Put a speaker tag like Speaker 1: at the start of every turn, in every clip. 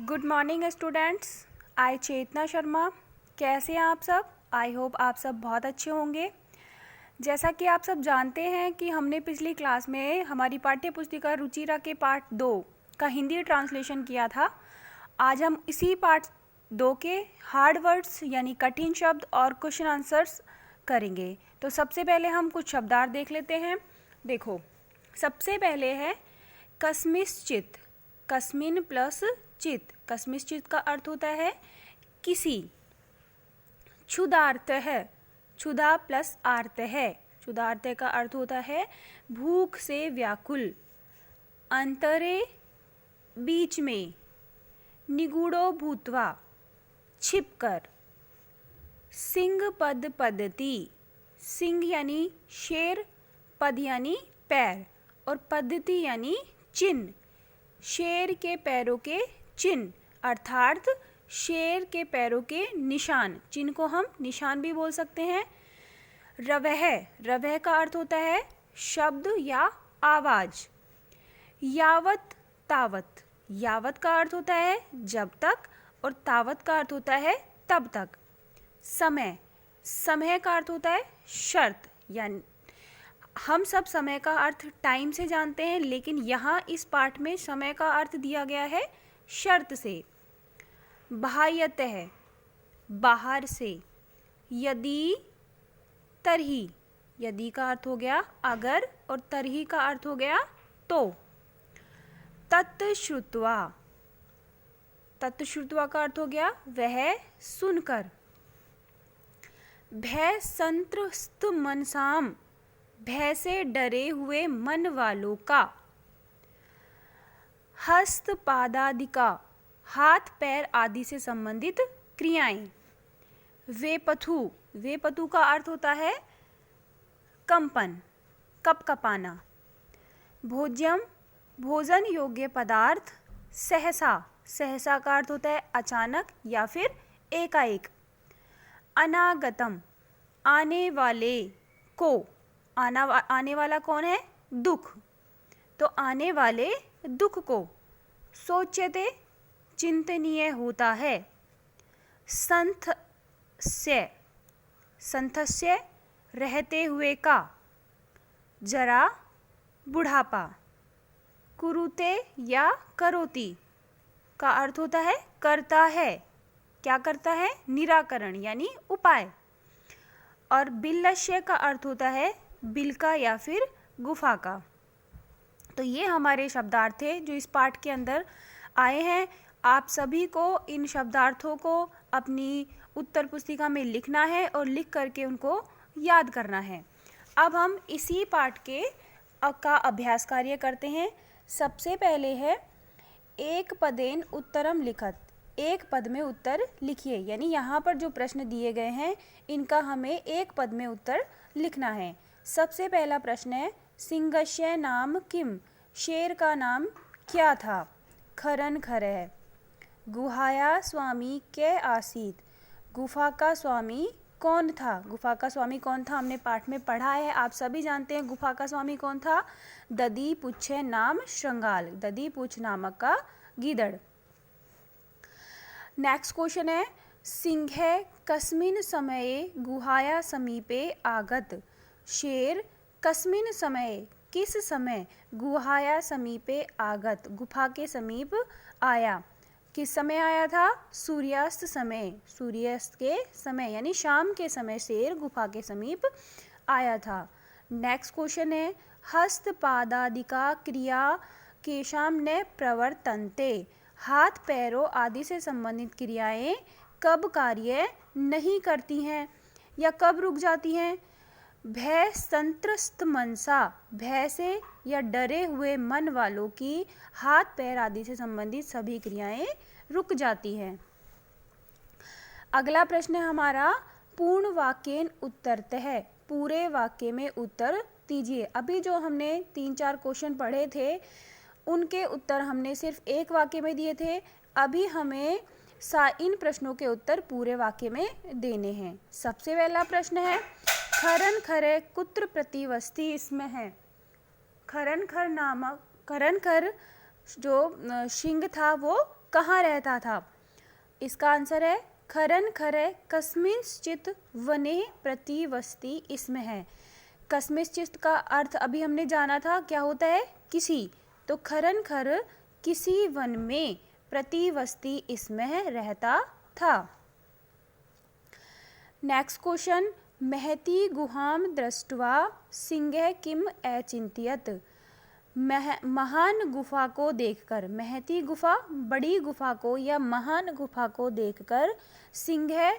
Speaker 1: Good morning students. I Chetna Sharma. कैसे हैं आप सब? आई होप आप सब बहुत अच्छे होंगे। जैसा कि आप सब जानते हैं कि हमने पिछली क्लास में हमारी पाठ्य पुस्तिका रुचिरा के पार्ट 2 का हिंदी ट्रांसलेशन किया था। आज हम इसी पार्ट 2 के हार्ड वर्ड्स यानी कठिन शब्द और क्वेश्चन आंसर्स करेंगे। तो सबसे पहले हम कुछ शब्दार्थ देख लेते हैं। देखो, सबसे पहले है कस्मिश्चित। कस्मिन प्लस चित। कस्मिश्चित का अर्थ होता है किसी। क्षुधार्त है। क्षुधा प्लस आर्त है। क्षुधार्त का अर्थ होता है भूख से व्याकुल। अंतरे बीच में। निगूढ़ो भूत्वा छिपकर। सिंह पद पद्धति। सिंह यानी शेर, पद यानी पैर और पद्धति यानी चिन्ह। शेर के पैरों के चिन्ह अर्थात शेर के पैरों के निशान। चिन्ह को हम निशान भी बोल सकते हैं। रवह। रवह का अर्थ होता है शब्द या आवाज। यावत तावत। यावत का अर्थ होता है जब तक और तावत का अर्थ होता है तब तक। समय। समय का अर्थ होता है शर्त। यानी हम सब समय का अर्थ टाइम से जानते हैं, लेकिन यहाँ इस पाठ में समय का अर्थ दिया गया है शर्त से। बाह्यतः बाहर से। यदि तरही। यदि का अर्थ हो गया अगर और तरही का अर्थ हो गया तो। तत्श्रुत्वा। तत्श्रुत्वा का अर्थ हो गया वह सुनकर। भय संत्रस्त मनसाम। भय से डरे हुए मन वालों का। हस्त पादादिका। हाथ पैर आदि से संबंधित क्रियाएं। वेपथु। वेपथु का अर्थ होता है कंपन, कपकपाना। भोज्यम भोजन योग्य पदार्थ। सहसा। सहसा का अर्थ होता है अचानक या फिर एकाएक। अनागतम आने वाले को। आने वाला कौन है? दुख। तो आने वाले दुख को। सोच्यते चिंतनीय होता है। संथस्य। संथस्य रहते हुए का। जरा बुढ़ापा। कुरुते या करोति का अर्थ होता है करता है। क्या करता है? निराकरण यानी उपाय। और बिल्लश्य का अर्थ होता है बिलका या फिर गुफा का। तो ये हमारे शब्दार्थ थे जो इस पाठ के अंदर आए हैं। आप सभी को इन शब्दार्थों को अपनी उत्तर पुस्तिका में लिखना है और लिख करके उनको याद करना है। अब हम इसी पाठ के का अभ्यास कार्य करते हैं। सबसे पहले है एक पदेन उत्तरम लिखत। एक पद में उत्तर लिखिए। यानी यहाँ पर जो प्रश्न दिए गए हैं इनका हमें एक पद में उत्तर लिखना है। सबसे पहला प्रश्न है सिंहस्य नाम किम। शेर का नाम क्या था? खरन खरह। गुहाया स्वामी के आसीत। गुफा का स्वामी कौन था? गुफा का स्वामी कौन था हमने पाठ में पढ़ा है। आप सभी जानते हैं गुफा का स्वामी कौन था। दधी पुच्छे नाम श्रृंगाल। दधी पुच्छ नामक का गीदड़। नेक्स्ट क्वेश्चन है सिंह कस्मिन समये गुहाया समीपे आगत। शेर कस्मिन समये किस समय गुहाया समीपे आगत गुफा के समीप आया। किस समय आया था? सूर्यास्त समय। सूर्यास्त के समय यानी शाम के समय शेर गुफा के समीप आया था। नेक्स्ट क्वेश्चन है हस्त पादादिका क्रिया केशाम न प्रवर्तन्ते। हाथ पैरों आदि से संबंधित क्रियाएं कब कार्य नहीं करती हैं या कब रुक जाती हैं? भय संत्रस्त मनसा। भय से या डरे हुए मन वालों की हाथ पैर आदि से संबंधित सभी क्रियाएं रुक जाती हैं। अगला प्रश्न है हमारा पूर्ण वाक्येन उत्तरतः। पूरे वाक्य में उत्तर दीजिए। अभी जो हमने 3-4 क्वेश्चन पढ़े थे उनके उत्तर हमने सिर्फ एक वाक्य में दिए थे। अभी हमें इन प्रश्नों के उत्तर पूरे वाक्य में देने हैं। सबसे पहला प्रश्न है खरन खरे कुत्र प्रतिवस्ति इसमें है। खरन खर नामक खरन खर जो सिंह था वो कहाँ रहता था? इसका आंसर है खरन खरे कस्मिंश्चित् वने प्रतिवसति इसमें है। कस्मिंश्चित् का अर्थ अभी हमने जाना था, क्या होता है? किसी। तो खरन खर किसी वन में, प्रतिवसति इसमें रहता था। नेक्स्ट क्वेश्चन, महती गुहाम दृष्ट्वा सिंहः किम अचिंत्यत? महान गुफा को देखकर, महती गुफा बड़ी गुफा को या महान गुफा को देखकर सिंहः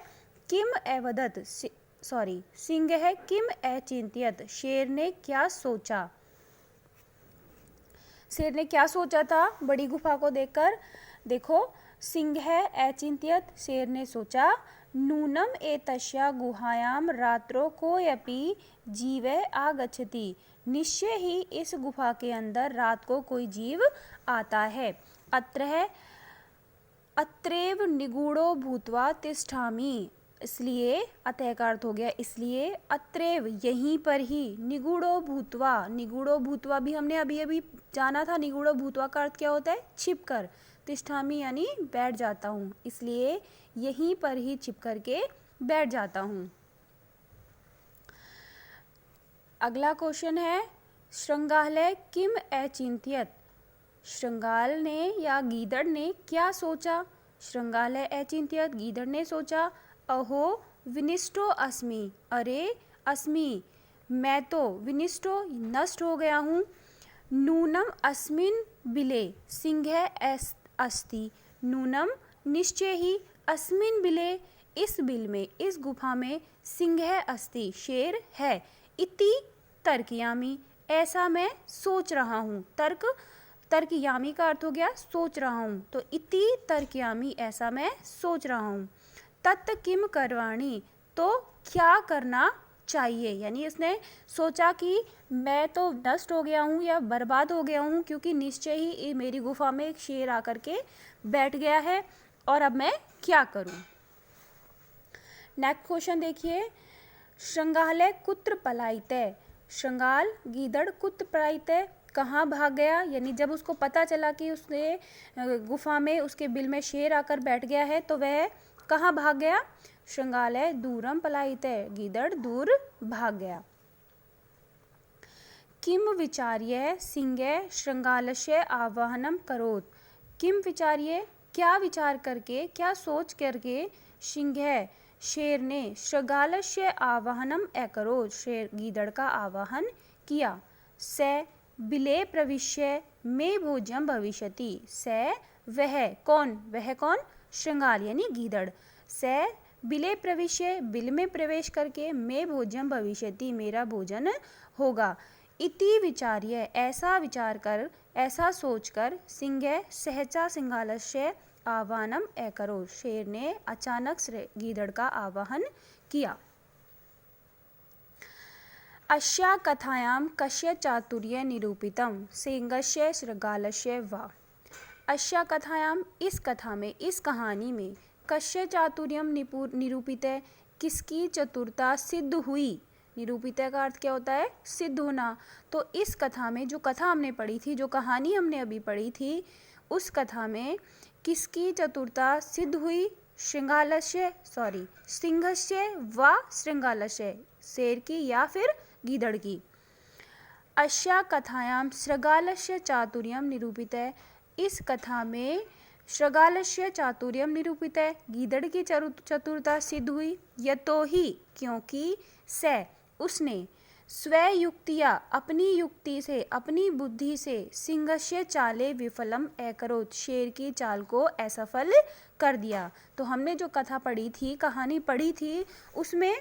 Speaker 1: किम अवदत सिंहः किम अचिंत्यत? शेर ने क्या सोचा? शेर ने क्या सोचा था बड़ी गुफा को देखकर? देखो, सिंहः अचिंत्यत, शेर ने सोचा, नूनम एतस्या गुहायाम रात्रो कोऽपि जीवः आगच्छति, निश्चय ही इस गुफा के अंदर रात को कोई जीव आता है। अत्रैव निगूढ़ो भूत्वा तिष्ठामि, इसलिए अतः का अर्थ हो गया इसलिए, अत्रैव यहीं पर ही, निगूढ़ो भूत्वा भी हमने अभी अभी जाना था। निगूढ़ो भूत्वा का अर्थ क्या होता है? छिपकर। तिष्ठामि यानी बैठ जाता हूँ, इसलिए यहीं पर ही छिप करके बैठ जाता हूँ। अगला क्वेश्चन है, श्रृंगालः किम अचिंत्यत? श्रृंगाल ने या गीदड़ ने क्या सोचा? श्रृंगालः अचिंत्यत, गीदड़ ने सोचा, अहो विनिष्टो अस्मि, अरे अस्मि मैं तो, विनिष्टो नष्ट हो गया हूँ, नूनम अस्मिन बिले सिंहः अस्ति, नूनम निश्चय ही, अस्मिन बिले इस बिल में, इस गुफा में, सिंहः अस्ति शेर है, इति तर्कयामि ऐसा मैं सोच रहा हूँ। तर्कयामि का अर्थ हो गया सोच रहा हूँ, तो इति तर्कयामि ऐसा मैं सोच रहा हूँ। तत् किम करवाणी, तो क्या करना चाहिए? यानी इसने सोचा कि मैं तो नष्ट हो गया हूँ या बर्बाद हो गया हूँ, क्योंकि निश्चय ही मेरी गुफा में एक शेर आकर के बैठ गया है, और अब मैं क्या करूँ? नेक्स्ट क्वेश्चन देखिए, श्रृंगालः कुत्र पलायते? श्रृंगाल गीदड़ कुत्र पलायते, कहाँ भाग गया? यानी जब उसको पता चला कि उसने गुफा में उसके बिल में शेर आकर बैठ गया है, तो वह कहाँ भाग गया? श्रृंगालः दूरम पलायते, गीदड़ दूर भाग गया। किम विचार्य सिंहः श्रृंगालस्य आवाहनम करोत्? किम विचार्य, क्या विचार करके, क्या सोच करके, सिंहः शेर ने, श्रृंगालस्य आवाहनम अकरोत् शेर गीदड़ का आवाहन किया। स बिले प्रविश्य मे भोज्यम भविष्यति, स वह कौन? श्रृंगाल यानी गीदड़। स बिले प्रविश्य बिल में प्रवेश करके, मे भोज्यम भविष्यति मेरा भोजन होगा। इति विचार्य ऐसा विचार कर, ऐसा सोचकर, सिंहः सहसा सिंहालस्य आह्वानम अकरोत् शेर ने अचानक गीदड़ का आवाहन किया। अस्या कथायां कस्य चातुर्य निरूपितम सिंहस्य श्रृंगालस्य वा? अस्या कथायां इस कथा में, इस कहानी में, कस्य चातुर्यम निरूपित है, किसकी चतुरता सिद्ध हुई? निरूपित का अर्थ क्या होता है? सिद्ध होना। तो इस कथा में, जो कथा हमने पढ़ी थी, जो कहानी हमने अभी पढ़ी थी, उस कथा में किसकी चतुरता सिद्ध हुई? सिंहस्य व श्रृंगालस्य शेर की या फिर गीदड़ की। अस्या कथायां श्रृंगालस्य चातुर्यम निरूपित है, इस कथा में श्रृंगालस्य चातुर्यम निरूपित है, गीदड़ की चतुरता सिद्ध हुई। यतो ही क्योंकि स उसने स्वयुक्तिया अपनी युक्ति से, अपनी बुद्धि से, सिंहस्य चाले विफलम अकरोत् शेर की चाल को असफल कर दिया। तो हमने जो कथा पढ़ी थी, कहानी पढ़ी थी, उसमें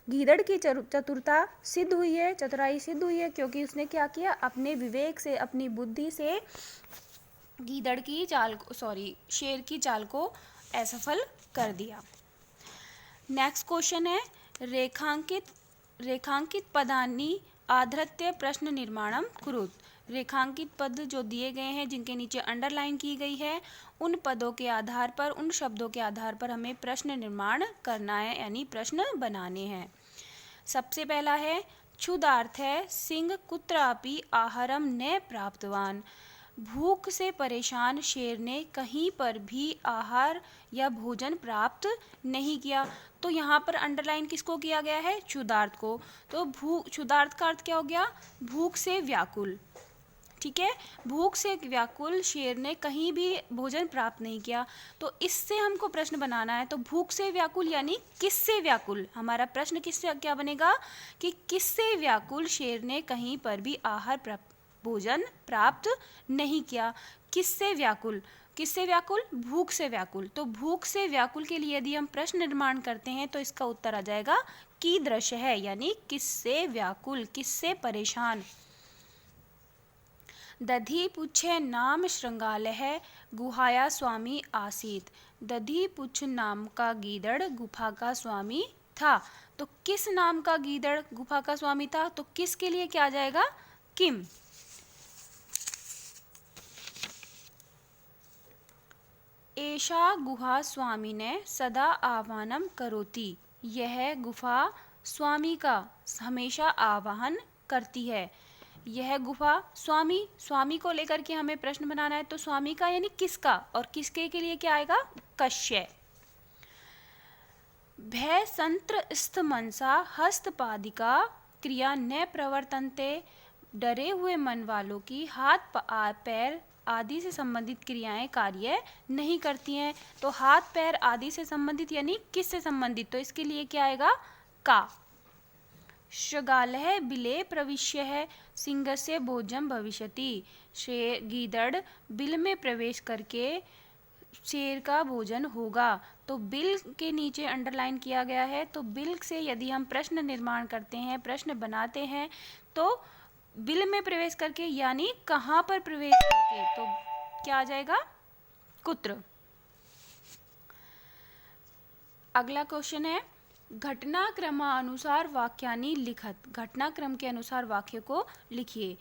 Speaker 1: गीदड़ की चतुरता सिद्ध हुई है, चतुराई सिद्ध हुई है, क्योंकि उसने क्या किया? अपने विवेक से, अपनी बुद्धि से गीदड़ की चाल को, शेर की चाल को असफल कर दिया। नेक्स्ट क्वेश्चन है, रेखांकित पदानि आधृत्य प्रश्न निर्माणम कुरुत। रेखांकित पद जो दिए गए हैं, जिनके नीचे अंडरलाइन की गई है, उन पदों के आधार पर, उन शब्दों के आधार पर हमें प्रश्न निर्माण करना है, यानी प्रश्न बनाने हैं। सबसे पहला है क्षुधार्थ है सिंह कुत्रापि आहारम न प्राप्तवान। भूख से परेशान शेर ने कहीं पर भी आहार या भोजन प्राप्त नहीं किया। तो यहाँ पर अंडरलाइन किसको किया गया है? क्षुधार्त को। तो क्षुधार्त का अर्थ क्या हो गया? भूख से व्याकुल। ठीक है, भूख से व्याकुल शेर ने कहीं भी भोजन प्राप्त नहीं किया। तो इससे हमको प्रश्न बनाना है। तो भूख से व्याकुल यानी किससे व्याकुल? हमारा प्रश्न किससे क्या बनेगा कि किससे व्याकुल शेर ने कहीं पर भी भोजन प्राप्त नहीं किया। किससे व्याकुल? किससे व्याकुल? भूख से व्याकुल। तो भूख से व्याकुल के लिए यदि हम प्रश्न निर्माण करते हैं तो इसका उत्तर आ जाएगा कीदृश है, यानी किससे व्याकुल, किससे परेशान। दधि पुच्छ नाम श्रृंगालः गुहाया स्वामी आसीत। दधि पुच्छ नाम का गीदड़ गुफा का स्वामी था। तो किस नाम का गीदड़ गुफा का स्वामी था? तो किस के लिए क्या आ जाएगा? किम। एषा गुहा स्वामिने सदा आह्वानं करोति। यह गुफा स्वामी का हमेशा आह्वान करती है। यह गुफा स्वामी को लेकर के हमें प्रश्न बनाना है। तो स्वामी का यानी किसका, और किसके के लिए क्या आएगा? कस्य। भय संत्रस्त मनसा हस्तपादिका क्रिया न प्रवर्तन्ते। डरे हुए मन वालों की हाथ पैर आदि से संबंधित क्रियाएं कार्य नहीं करती हैं। तो हाथ पैर आदि से संबंधित यानी किस से संबंधित? तो इसके लिए क्या आएगा? का। शृगालः बिले प्रविश्य सिंहस्य भोजन भविष्यति। गीदड़ बिल में प्रवेश करके शेर का भोजन होगा। तो बिल के नीचे अंडरलाइन किया गया है। तो बिल से यदि हम प्रश्न निर्माण करते हैं, प्रश्न बनाते हैं, तो बिल में प्रवेश करके यानी कहाँ पर प्रवेश करके, तो क्या आ जाएगा? कुत्र। अगला क्वेश्चन है घटनाक्रमानुसार वाक्यानि लिखत। घटनाक्रम के अनुसार वाक्य को लिखिए।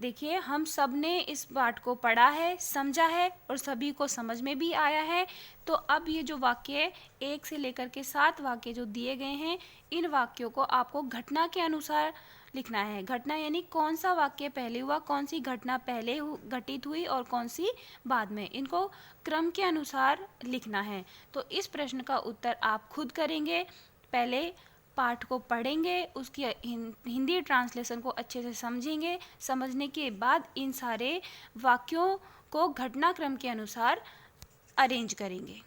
Speaker 1: देखिए, हम सब ने इस पाठ को पढ़ा है, समझा है और सभी को समझ में भी आया है। तो अब ये जो वाक्य 1 से लेकर के 7 वाक्य जो दिए गए हैं, इन वाक्यों को आपको घटना के अनुसार लिखना है। घटना यानी कौन सा वाक्य पहले हुआ, कौन सी घटना पहले घटित हुई और कौन सी बाद में, इनको क्रम के अनुसार लिखना है। तो इस प्रश्न का उत्तर आप खुद करेंगे। पहले पाठ को पढ़ेंगे, उसकी हिंदी ट्रांसलेशन को अच्छे से समझेंगे। समझने के बाद इन सारे वाक्यों को घटनाक्रम के अनुसार अरेंज करेंगे।